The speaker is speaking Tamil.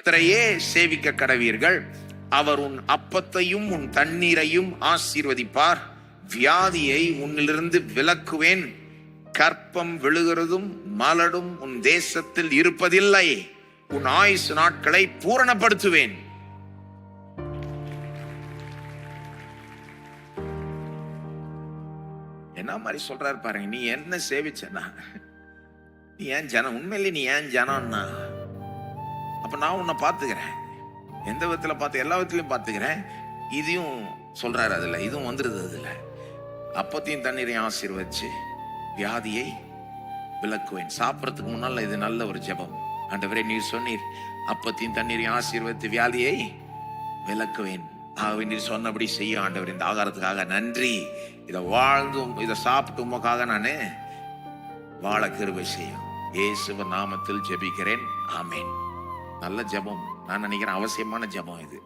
கர்த்தரையே சேவிக்க கடவீர்கள். அவர் உன் அப்பத்தையும் உன் தண்ணீரையும் ஆசீர்வதிப்பார். வியாதியை உன்னிலிருந்து விலக்குவேன். கற்பம் விழுகிறதும் மலடும் உன் தேசத்தில் இருப்பதில்லை. உன் ஆயுசு நாட்களை பூரணப்படுத்துவேன். என்ன மாதிரி சொல்றாரு பாருங்க. நீ என்ன சேவிச்சனா? நீ ஏன் ஜனம்? உண்மையிலே நீ ஏன் ஜனம்னா? அப்ப நான் உன்னை பார்த்துக்கிறேன். எந்த விதத்துல பார்த்து? எல்லா விதத்திலையும் பார்த்துக்கிறேன். இதையும் சொல்றாரு அதுல, இதுவும் வந்துருது அதுல. அப்பத்தையும் தண்ணீரையும் ஆசீர்வதிச்சு வியாதியை விலக்குவேன். சாப்பிட்றதுக்கு முன்னால இது நல்ல ஒரு ஜெபம். ஆண்டவரே, நீர் சொன்னீர் அப்பத்தையும் தண்ணீரையும் ஆசீர்வதித்து வியாதியை விலக்குவேன். ஆகவே நீர் சொன்னபடி செய்ய ஆண்டவர். இந்த ஆகாரத்துக்காக நன்றி. இதை வாழ்ந்தும் இதை சாப்பிட்டு உமக்காக நான் வாழ கிருபை செய்யும். இயேசுவின் நாமத்தில் ஜெபிக்கிறேன். ஆமேன். நல்ல ஜெபம். நான் நினைக்கிறேன் அவசியமான ஜெபம் இது.